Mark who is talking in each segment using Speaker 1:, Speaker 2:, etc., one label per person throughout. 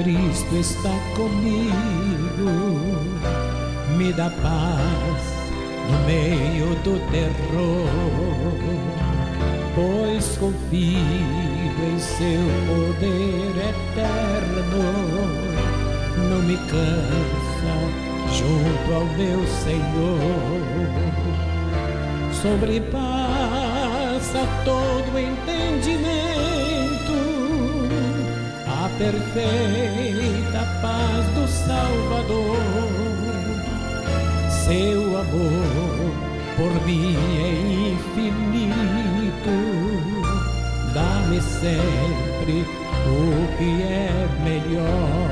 Speaker 1: Cristo está comigo, me dá paz no meio do terror, pois confio em seu poder eterno, não me cansa junto ao meu Senhor, sobrepassa todo entendimento, a perfeita paz do Salvador. Seu amor por mim é infinito, dá-me sempre o que é melhor.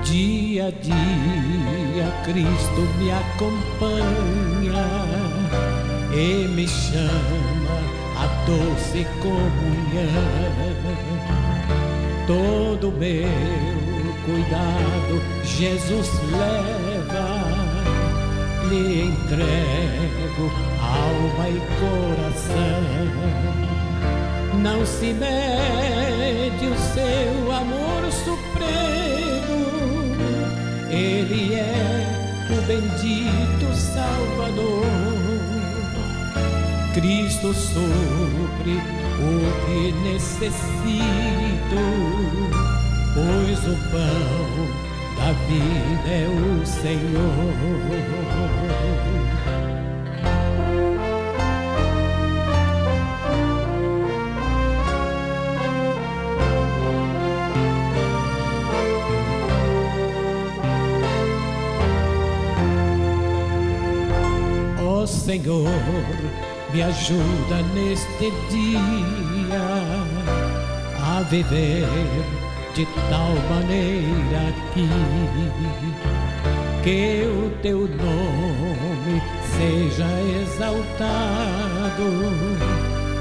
Speaker 1: Dia a dia Cristo me acompanha e me chama a doce comunhão. Todo meu cuidado Jesus leva, lhe entrego alma e coração. Não se mede o seu amor supremo, Ele é o bendito Salvador. Cristo supre o que necessito, pois o pão da vida é o Senhor. Senhor, me ajuda neste dia a viver de tal maneira que o teu nome seja exaltado,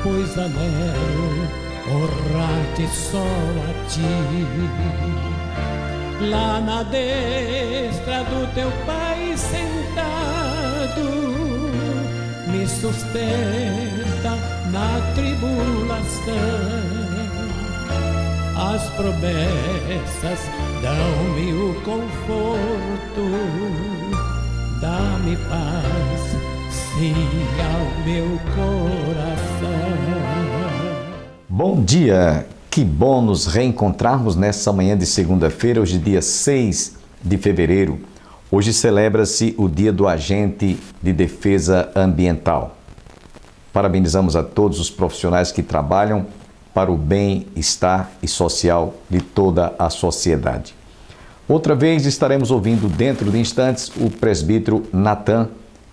Speaker 1: pois anelo honrar-te só a ti. Lá na destra do teu Pai sentado, me sustenta na tribulação. As promessas dão-me o conforto, dá-me paz, sim, ao meu coração.
Speaker 2: Bom dia, que bom nos reencontrarmos nessa manhã de segunda-feira, hoje dia 6 de fevereiro. Hoje celebra-se o Dia do Agente de Defesa Ambiental. Parabenizamos a todos os profissionais que trabalham para o bem-estar e social de toda a sociedade. Outra vez estaremos ouvindo dentro de instantes o presbítero Natan.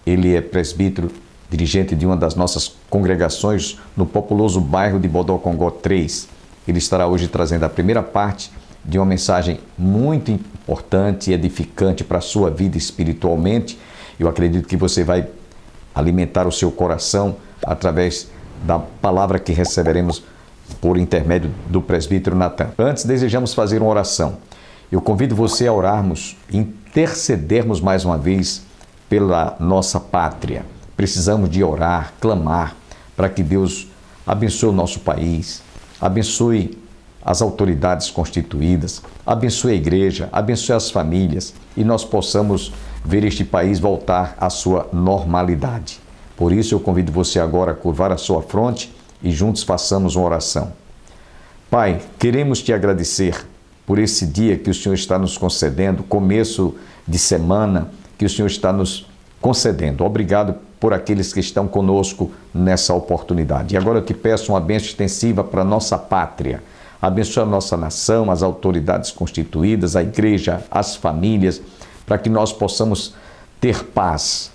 Speaker 2: Ele é presbítero, dirigente de uma das nossas congregações no populoso bairro de Bodocongó 3. Ele estará hoje trazendo a primeira parte de uma mensagem muito importante e edificante para a sua vida espiritualmente. Eu acredito que você vai alimentar o seu coração através da palavra que receberemos por intermédio do presbítero Natan. Antes, desejamos fazer uma oração. Eu convido você a orarmos, intercedermos mais uma vez pela nossa pátria. Precisamos de orar, clamar, para que Deus abençoe o nosso país, abençoe as autoridades constituídas, abençoe a igreja, abençoe as famílias e nós possamos ver este país voltar à sua normalidade. Por isso eu convido você agora a curvar a sua fronte e juntos façamos uma oração. Pai, queremos te agradecer por esse dia que o Senhor está nos concedendo, começo de semana que o Senhor está nos concedendo. Obrigado por aqueles que estão conosco nessa oportunidade. E agora eu te peço uma bênção extensiva para a nossa pátria. Abençoa a nossa nação, as autoridades constituídas, a igreja, as famílias, para que nós possamos ter paz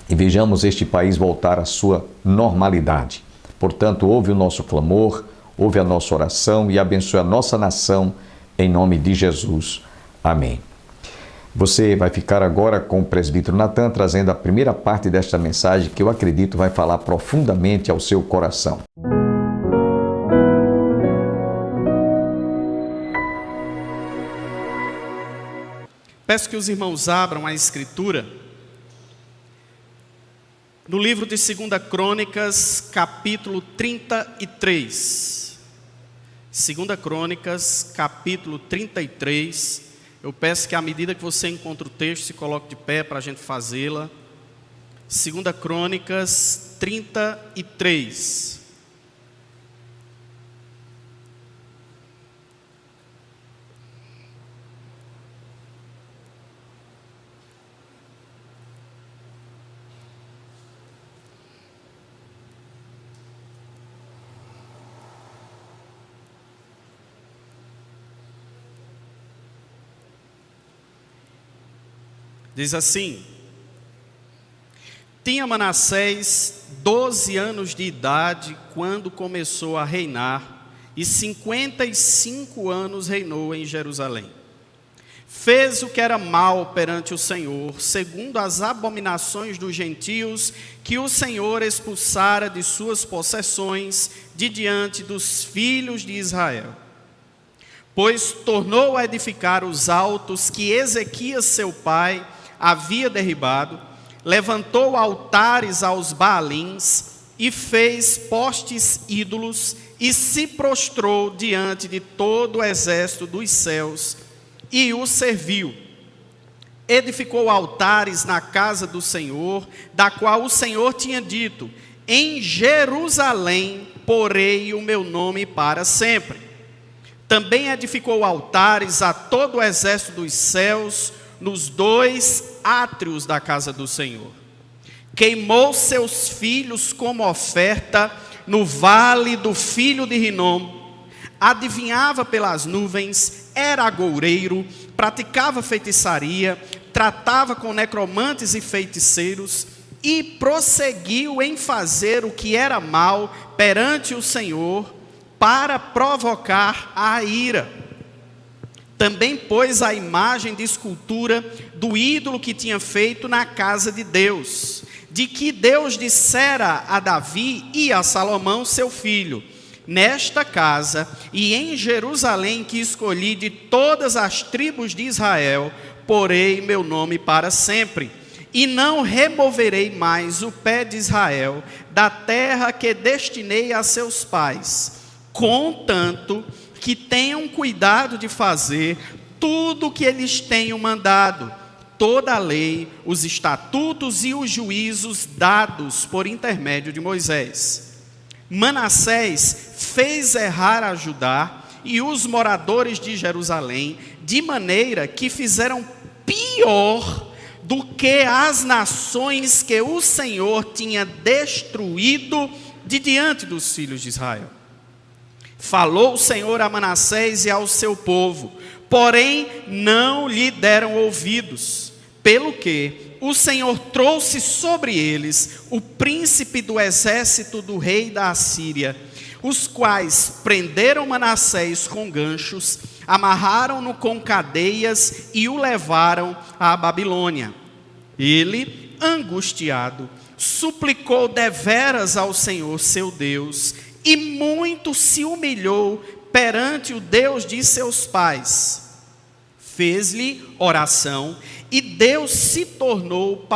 Speaker 2: e vejamos este país voltar à sua normalidade. Portanto, ouve o nosso clamor, ouve a nossa oração e abençoe a nossa nação, em nome de Jesus. Amém. Você vai ficar agora com o presbítero Natan, trazendo a primeira parte desta mensagem que eu acredito vai falar profundamente ao seu coração.
Speaker 3: Peço que os irmãos abram a Escritura no livro de 2 Crônicas, capítulo 33. 2 Crônicas, capítulo 33. Eu peço que à medida que você encontra o texto, se coloque de pé para a gente fazê-la. 2 Crônicas 33. Diz assim: tinha Manassés 12 anos de idade quando começou a reinar, e 55 anos reinou em Jerusalém. Fez o que era mal perante o Senhor, segundo as abominações dos gentios, que o Senhor expulsara de suas possessões, de diante dos filhos de Israel. Pois tornou a edificar os altos que Ezequias seu pai havia derribado, levantou altares aos Baalins e fez postes ídolos e se prostrou diante de todo o exército dos céus e o serviu. Edificou altares na casa do Senhor, da qual o Senhor tinha dito: em Jerusalém porei o meu nome para sempre. Também edificou altares a todo o exército dos céus, nos 2 átrios da casa do Senhor. Queimou seus filhos como oferta no vale do filho de Rinom. Adivinhava pelas nuvens, era agoureiro, praticava feitiçaria, tratava com necromantes e feiticeiros, e prosseguiu em fazer o que era mal perante o Senhor, para provocar a ira. Também pôs a imagem de escultura do ídolo que tinha feito na casa de Deus, de que Deus dissera a Davi e a Salomão seu filho: nesta casa e em Jerusalém que escolhi de todas as tribos de Israel, porei meu nome para sempre, e não removerei mais o pé de Israel da terra que destinei a seus pais, contanto que tenham cuidado de fazer tudo o que eles tenham mandado, toda a lei, os estatutos e os juízos dados por intermédio de Moisés. Manassés fez errar a Judá e os moradores de Jerusalém, de maneira que fizeram pior do que as nações que o Senhor tinha destruído de diante dos filhos de Israel. Falou o Senhor a Manassés e ao seu povo, porém não lhe deram ouvidos, pelo que o Senhor trouxe sobre eles o príncipe do exército do rei da Assíria, os quais prenderam Manassés com ganchos, amarraram-no com cadeias e o levaram à Babilônia. Ele, angustiado, suplicou deveras ao Senhor seu Deus, e muito se humilhou perante o Deus de seus pais. Fez-lhe oração, e Deus se tornou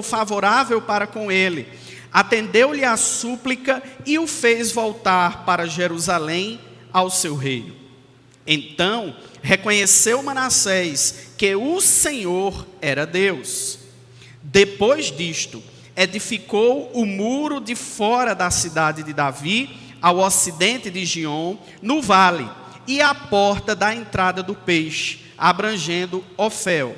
Speaker 3: favorável para com ele. Atendeu-lhe a súplica e o fez voltar para Jerusalém ao seu reino. Então reconheceu Manassés que o Senhor era Deus. Depois disto, edificou o muro de fora da cidade de Davi, ao ocidente de Giom, no vale, e a porta da entrada do peixe, abrangendo Ofel.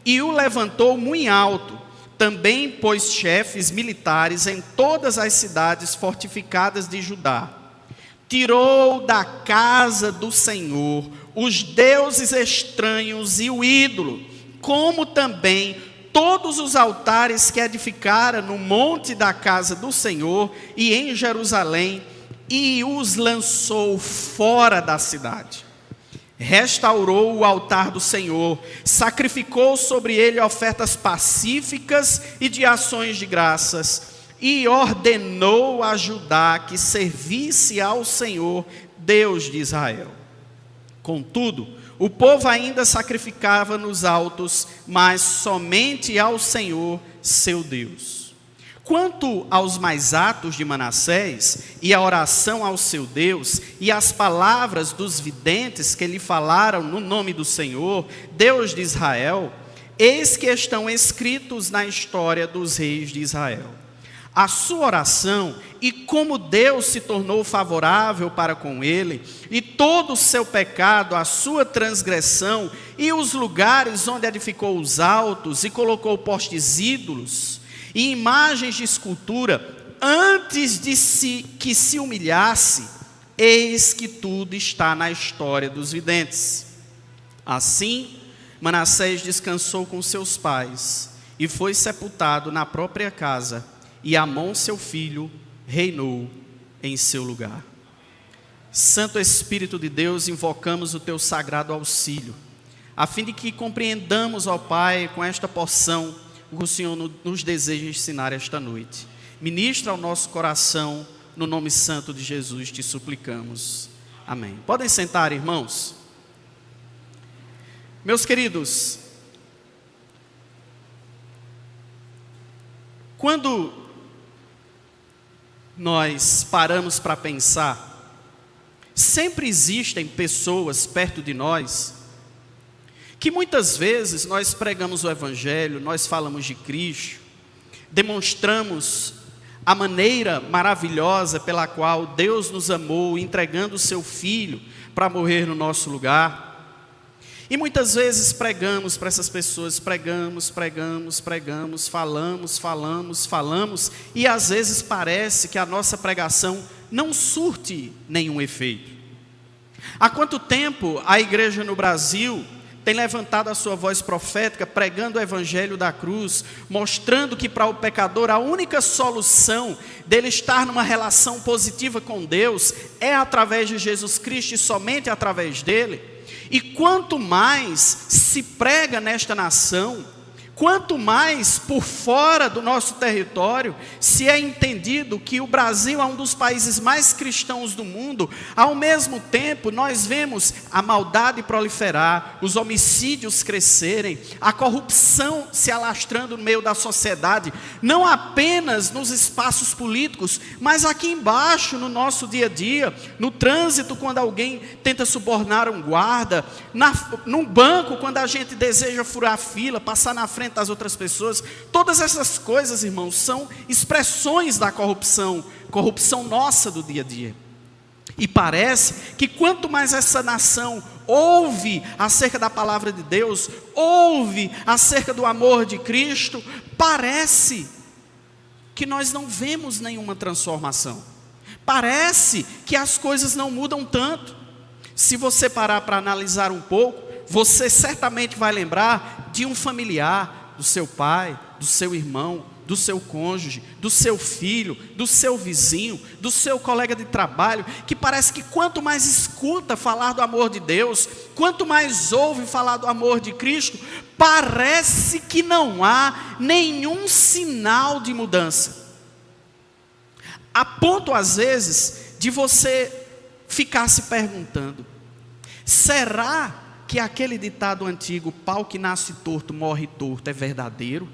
Speaker 3: E o levantou muito alto. Também pôs chefes militares em todas as cidades fortificadas de Judá. Tirou da casa do Senhor os deuses estranhos e o ídolo, como também todos os altares que edificara no monte da casa do Senhor e em Jerusalém, e os lançou fora da cidade. Restaurou o altar do Senhor, sacrificou sobre ele ofertas pacíficas e de ações de graças, e ordenou a Judá que servisse ao Senhor, Deus de Israel. Contudo, O povo ainda sacrificava nos altos, mas somente ao Senhor, seu Deus. Quanto aos mais atos de Manassés, e a oração ao seu Deus, e as palavras dos videntes que lhe falaram no nome do Senhor, Deus de Israel, eis que estão escritos na história dos reis de Israel. A sua oração e como Deus se tornou favorável para com ele, e todo o seu pecado, a sua transgressão, e os lugares onde edificou os altos, e colocou postes ídolos, e imagens de escultura, antes de que se humilhasse, eis que tudo está na história dos videntes. Assim, Manassés descansou com seus pais, e foi sepultado na própria casa, e Amon, seu filho, reinou em seu lugar. Santo Espírito de Deus, invocamos o teu sagrado auxílio, a fim de que compreendamos, ó Pai, com esta porção, o que o Senhor nos deseja ensinar esta noite. Ministra ao nosso coração, no nome santo de Jesus te suplicamos. Amém. Podem sentar, irmãos. Meus queridos, quando nós paramos para pensar, sempre existem pessoas perto de nós, que muitas vezes nós pregamos o Evangelho, nós falamos de Cristo, demonstramos a maneira maravilhosa pela qual Deus nos amou, entregando o seu Filho para morrer no nosso lugar. E muitas vezes pregamos para essas pessoas, pregamos, falamos, e às vezes parece que a nossa pregação não surte nenhum efeito. Há quanto tempo a igreja no Brasil tem levantado a sua voz profética, pregando o evangelho da cruz, mostrando que para o pecador a única solução dele estar numa relação positiva com Deus é através de Jesus Cristo e somente através dele? E quanto mais se prega nesta nação, quanto mais por fora do nosso território se é entendido que o Brasil é um dos países mais cristãos do mundo, ao mesmo tempo nós vemos a maldade proliferar, os homicídios crescerem, a corrupção se alastrando no meio da sociedade, não apenas nos espaços políticos, mas aqui embaixo no nosso dia a dia, no trânsito, quando alguém tenta subornar um guarda, num banco, quando a gente deseja furar a fila, passar na frente das outras pessoas. Todas essas coisas, irmãos, são expressões da corrupção nossa do dia a dia. E parece que quanto mais essa nação ouve acerca da palavra de Deus, ouve acerca do amor de Cristo, parece que nós não vemos nenhuma transformação. Parece que as coisas não mudam tanto. Se você parar para analisar um pouco, você certamente vai lembrar de um familiar, do seu pai, do seu irmão, do seu cônjuge, do seu filho, do seu vizinho, do seu colega de trabalho, que parece que quanto mais escuta falar do amor de Deus, quanto mais ouve falar do amor de Cristo, parece que não há nenhum sinal de mudança. A ponto, às vezes, de você ficar se perguntando: será que aquele ditado antigo, pau que nasce torto, morre torto, é verdadeiro?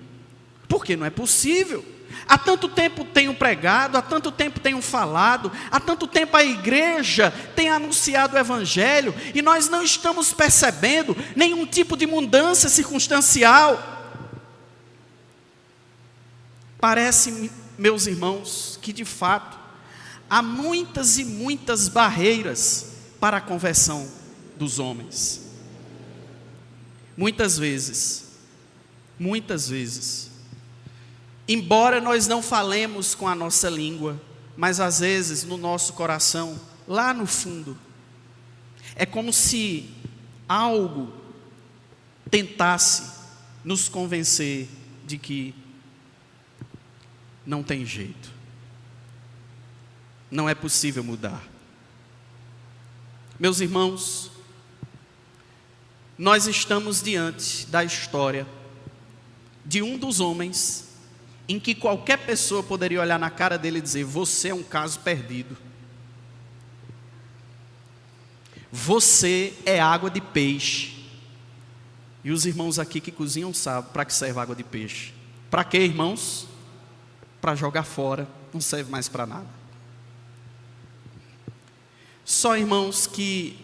Speaker 3: Porque não é possível. Há tanto tempo tenho pregado, há tanto tempo tenho falado, há tanto tempo a igreja tem anunciado o evangelho, e nós não estamos percebendo nenhum tipo de mudança circunstancial. Parece, meus irmãos, que de fato há muitas e muitas barreiras para a conversão dos homens. Muitas vezes, embora nós não falemos com a nossa língua, mas às vezes no nosso coração, lá no fundo, é como se algo tentasse nos convencer de que não tem jeito, não é possível mudar. Meus irmãos, nós estamos diante da história de um dos homens em que qualquer pessoa poderia olhar na cara dele e dizer: você é um caso perdido. Você é água de peixe. E os irmãos aqui que cozinham sabem para que serve água de peixe. Para quê, irmãos? Para jogar fora, não serve mais para nada. Só, irmãos, que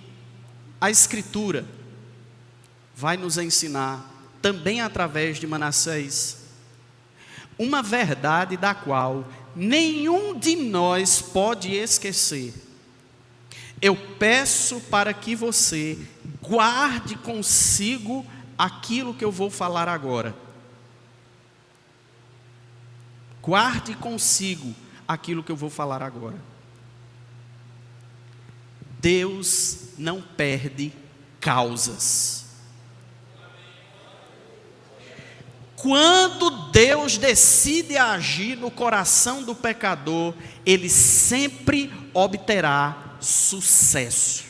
Speaker 3: a Escritura vai nos ensinar, também através de Manassés, uma verdade da qual nenhum de nós pode esquecer. Eu peço para que você guarde consigo aquilo que eu vou falar agora. Guarde consigo aquilo que eu vou falar agora. Deus não perde causas. Quando Deus decide agir no coração do pecador, Ele sempre obterá sucesso.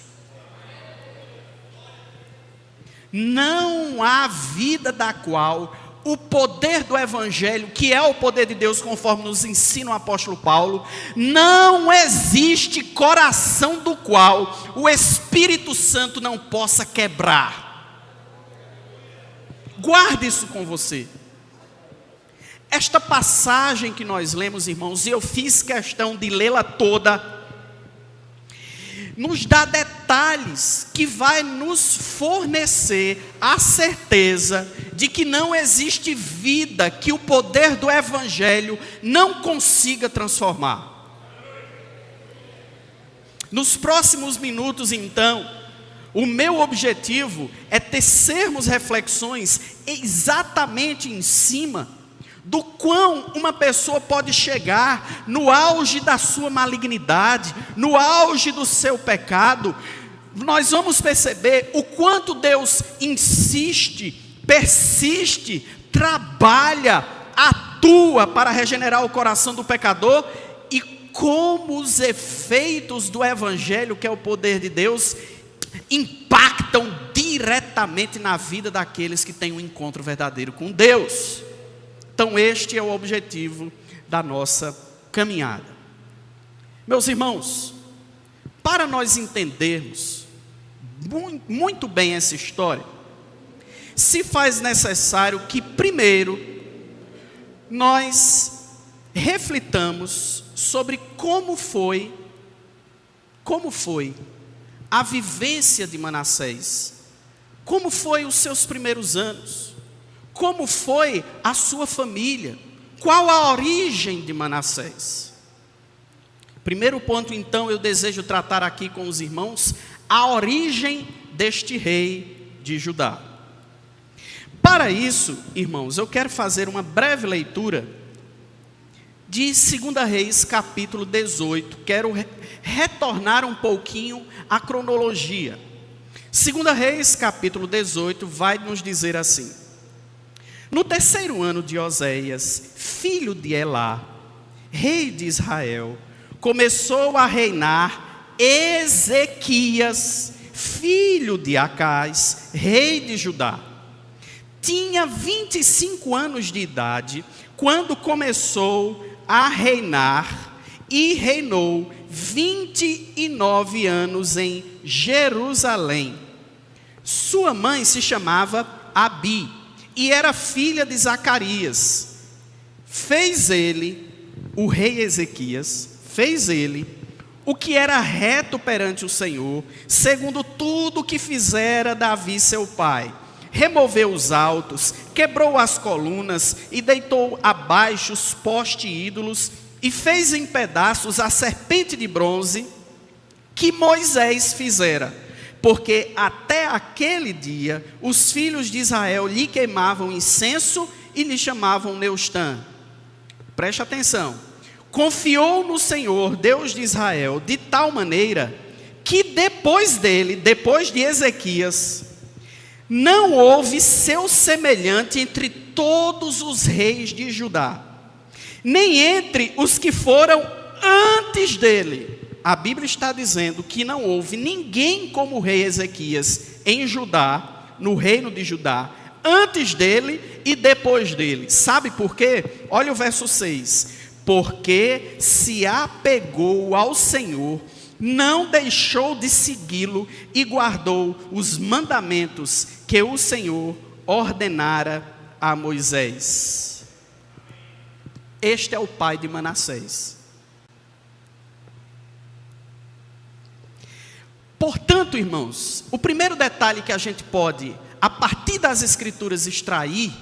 Speaker 3: Não há vida da qual o poder do Evangelho, que é o poder de Deus, conforme nos ensina o apóstolo Paulo, não existe coração do qual o Espírito Santo não possa quebrar. Guarde isso com você. Esta passagem que nós lemos, irmãos, e eu fiz questão de lê-la toda, nos dá detalhes que vai nos fornecer a certeza de que não existe vida que o poder do Evangelho não consiga transformar. Nos próximos minutos, então, o meu objetivo é tecermos reflexões exatamente em cima do quão uma pessoa pode chegar no auge da sua malignidade, no auge do seu pecado. Nós vamos perceber o quanto Deus insiste, persiste, trabalha, atua para regenerar o coração do pecador, e como os efeitos do Evangelho, que é o poder de Deus, impactam diretamente na vida daqueles que têm um encontro verdadeiro com Deus. Então este é o objetivo da nossa caminhada. Meus irmãos, para nós entendermos muito bem essa história, se faz necessário que primeiro nós reflitamos sobre como foi a vivência de Manassés, como foi os seus primeiros anos, como foi a sua família, qual a origem de Manassés. Primeiro ponto, então, eu desejo tratar aqui com os irmãos a origem deste rei de Judá. Para isso, irmãos, eu quero fazer uma breve leitura de 2 Reis, capítulo 18. Quero retornar um pouquinho à cronologia. 2 Reis, capítulo 18, vai nos dizer assim: no terceiro ano de Oséias, filho de Elá, rei de Israel, começou a reinar Ezequias, filho de Acais, rei de Judá. Tinha 25 anos de idade quando começou a reinar, e reinou 29 anos em Jerusalém. Sua mãe se chamava Abi e era filha de Zacarias. Fez ele, o rei Ezequias, fez ele o que era reto perante o Senhor, segundo tudo o que fizera Davi seu pai. Removeu os altos, quebrou as colunas e deitou abaixo os postes ídolos, e fez em pedaços a serpente de bronze que Moisés fizera, porque até aquele dia os filhos de Israel lhe queimavam incenso e lhe chamavam Neustã. Preste atenção. Confiou no Senhor, Deus de Israel, de tal maneira que depois dele, depois de Ezequias, não houve seu semelhante entre todos os reis de Judá, nem entre os que foram antes dele. A Bíblia está dizendo que não houve ninguém como o rei Ezequias em Judá, no reino de Judá, antes dele e depois dele. Sabe por quê? Olha o verso 6. Porque se apegou ao Senhor, não deixou de segui-lo e guardou os mandamentos que o Senhor ordenara a Moisés. Este é o pai de Manassés. Portanto, irmãos, o primeiro detalhe que a gente pode, a partir das Escrituras, extrair,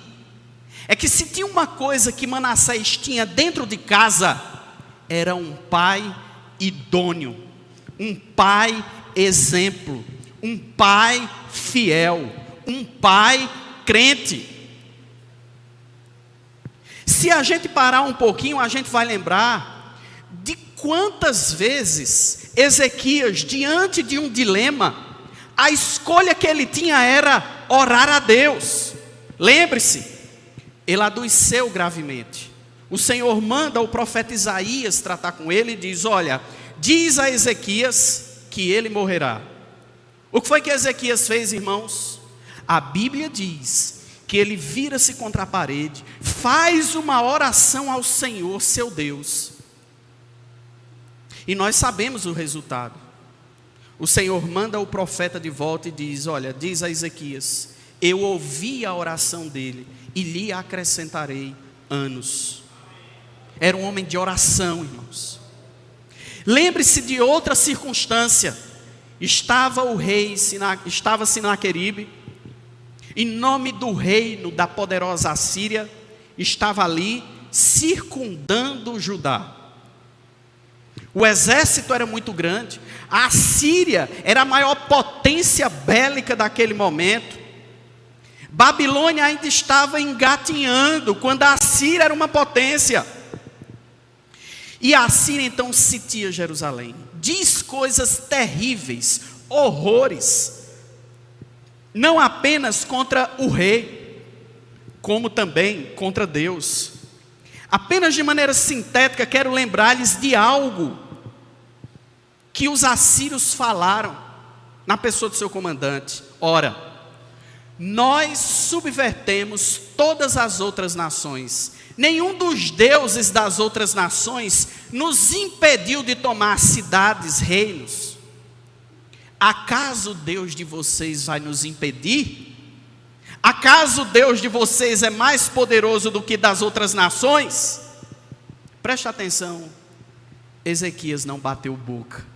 Speaker 3: é que se tinha uma coisa que Manassés tinha dentro de casa, era um pai idôneo, um pai exemplo, um pai fiel, um pai crente. Se a gente parar um pouquinho, a gente vai lembrar de quantas vezes Ezequias, diante de um dilema, a escolha que ele tinha era orar a Deus. Lembre-se, ele adoeceu gravemente. O Senhor manda o profeta Isaías tratar com ele e diz: olha, diz a Ezequias que ele morrerá. O que foi que Ezequias fez, irmãos? A Bíblia diz que ele vira-se contra a parede, faz uma oração ao Senhor, seu Deus. E nós sabemos o resultado. O Senhor manda o profeta de volta e diz: olha, diz a Ezequias, eu ouvi a oração dele e lhe acrescentarei anos. Era um homem de oração, irmãos. Lembre-se de outra circunstância. Estava o rei, estava Sinaqueribe, em nome do reino da poderosa Assíria, estava ali circundando Judá. O exército era muito grande. A Assíria era a maior potência bélica daquele momento. Babilônia ainda estava engatinhando, quando a Assíria era uma potência. E a Assíria então sitia Jerusalém, diz coisas terríveis, horrores, não apenas contra o rei, como também contra Deus. Apenas de maneira sintética, quero lembrar-lhes de algo que os assírios falaram na pessoa do seu comandante. Ora, nós subvertemos todas as outras nações. Nenhum dos deuses das outras nações nos impediu de tomar cidades, reinos. Acaso o Deus de vocês vai nos impedir? Acaso o Deus de vocês é mais poderoso do que das outras nações? Preste atenção, Ezequias não bateu boca.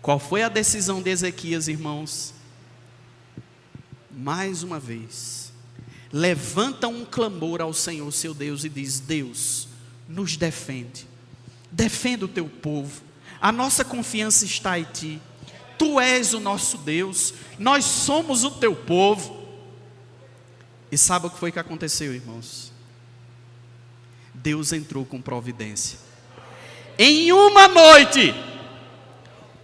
Speaker 3: Qual foi a decisão de Ezequias, irmãos? Mais uma vez, levanta um clamor ao Senhor seu Deus e diz: Deus, nos defende, defenda o teu povo, a nossa confiança está em ti, tu és o nosso Deus, nós somos o teu povo. E sabe o que foi que aconteceu, irmãos? Deus entrou com providência. Em uma noite,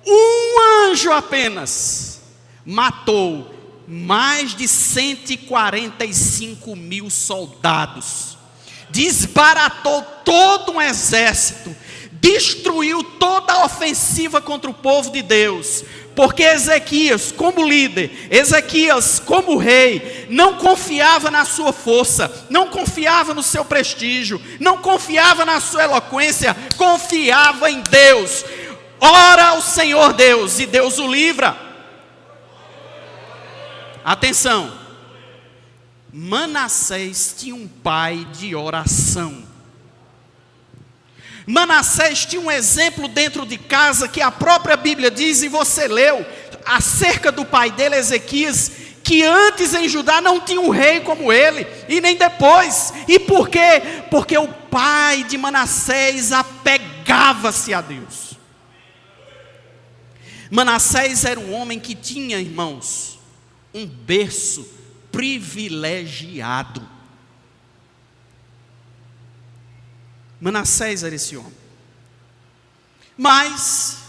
Speaker 3: um anjo apenas matou mais de 145 mil soldados, desbaratou todo um exército, destruiu toda a ofensiva contra o povo de Deus, porque Ezequias, como líder, Ezequias, como rei, não confiava na sua força, não confiava no seu prestígio, não confiava na sua eloquência, confiava em Deus. Ora ao Senhor Deus, e Deus o livra. Atenção, Manassés tinha um pai de oração. Manassés tinha um exemplo dentro de casa que a própria Bíblia diz, e você leu, acerca do pai dele, Ezequias, que antes em Judá não tinha um rei como ele, e nem depois. E por quê? Porque o pai de Manassés apegava-se a Deus. Manassés era um homem que tinha, irmãos, um berço privilegiado. Manassés era esse homem. Mas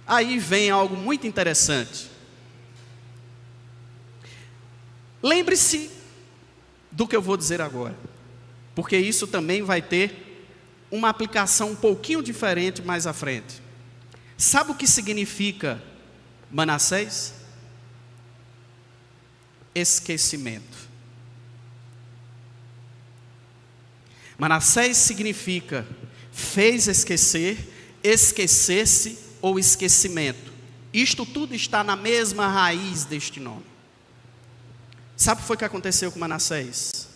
Speaker 3: aí vem algo muito interessante. Lembre-se do que eu vou dizer agora, porque isso também vai ter uma aplicação um pouquinho diferente mais à frente. Sabe o que significa Manassés? Esquecimento. Manassés significa fez esquecer, esquecer-se ou esquecimento. Isto tudo está na mesma raiz deste nome. Sabe o que foi que aconteceu com Manassés?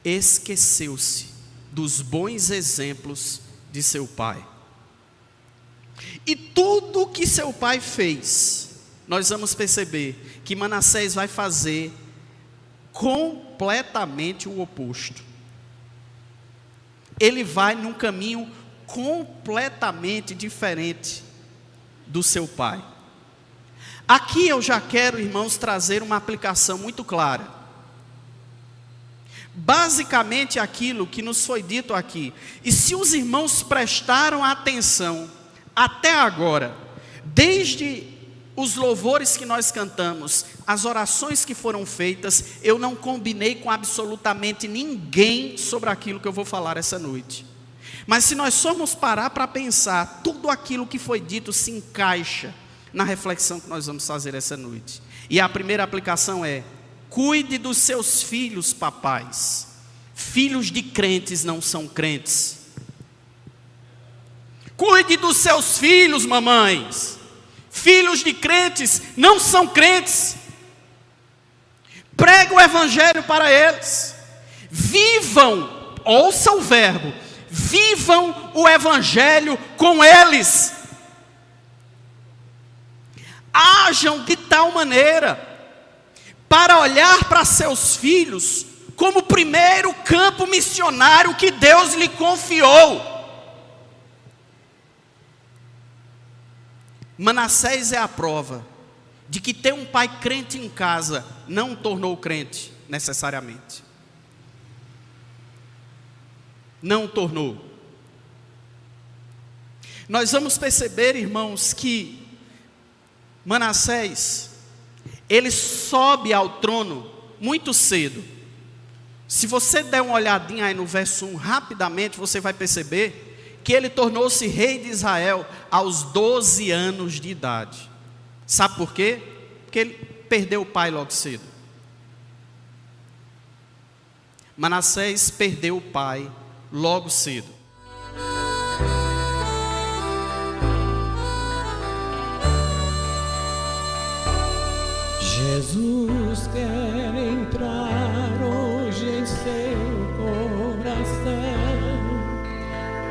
Speaker 3: Esqueceu-se dos bons exemplos de seu pai. E tudo que seu pai fez, nós vamos perceber que Manassés vai fazer completamente o oposto. Ele vai num caminho completamente diferente do seu pai. Aqui eu já quero, irmãos, trazer uma aplicação muito clara. Basicamente aquilo que nos foi dito aqui, e se os irmãos prestaram atenção até agora, desde os louvores que nós cantamos, as orações que foram feitas, eu não combinei com absolutamente ninguém sobre aquilo que eu vou falar essa noite. Mas se nós formos parar para pensar, tudo aquilo que foi dito se encaixa na reflexão que nós vamos fazer essa noite. E a primeira aplicação é: cuide dos seus filhos, papais. Filhos de crentes não são crentes. Cuide dos seus filhos, mamães. Filhos de crentes não são crentes. Pregue o evangelho para eles. Vivam, ouça o verbo, vivam o evangelho com eles. Ajam de tal maneira para olhar para seus filhos como o primeiro campo missionário que Deus lhe confiou. Manassés é a prova de que ter um pai crente em casa não o tornou crente necessariamente. Não o tornou. Nós vamos perceber, irmãos, que Manassés, ele sobe ao trono muito cedo. Se você der uma olhadinha aí no verso 1, rapidamente você vai perceber que ele tornou-se rei de Israel aos 12 anos de idade. Sabe por quê? Porque ele perdeu o pai logo cedo. Manassés perdeu o pai logo cedo.
Speaker 1: Jesus quer entrar hoje em seu coração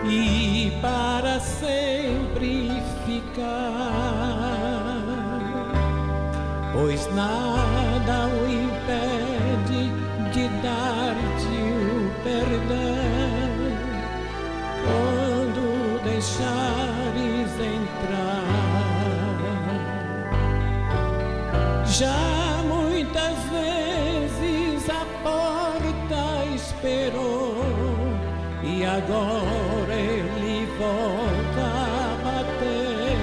Speaker 1: e para sempre ficar, pois nada o impede de dar-te o perdão quando deixares entrar. Já muitas vezes a porta esperou e agora ele volta a bater,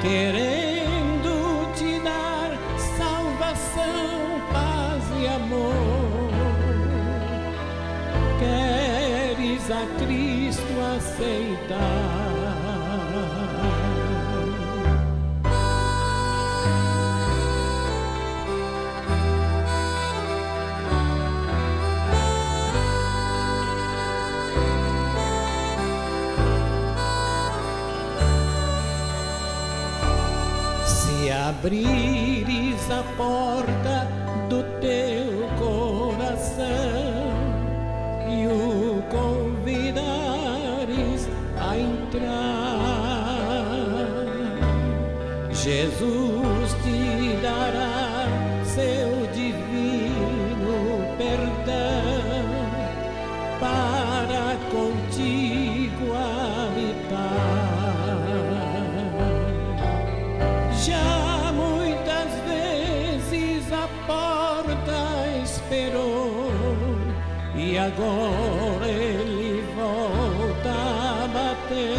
Speaker 1: querendo te dar salvação, paz e amor. Queres a Cristo aceitar? Abrires a porta do teu coração e o convidares a entrar, Jesus te dará seu divino perdão para contigo habitar. Já e agora ele volta a bater,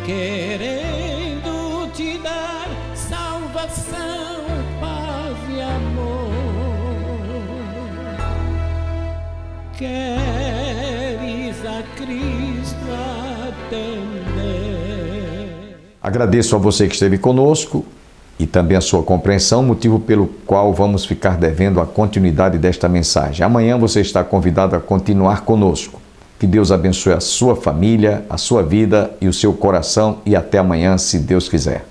Speaker 1: querendo te dar salvação, paz e amor. Queres a Cristo atender?
Speaker 2: Agradeço a você que esteve conosco e também a sua compreensão, motivo pelo qual vamos ficar devendo a continuidade desta mensagem. Amanhã você está convidado a continuar conosco. Que Deus abençoe a sua família, a sua vida e o seu coração e até amanhã, se Deus quiser.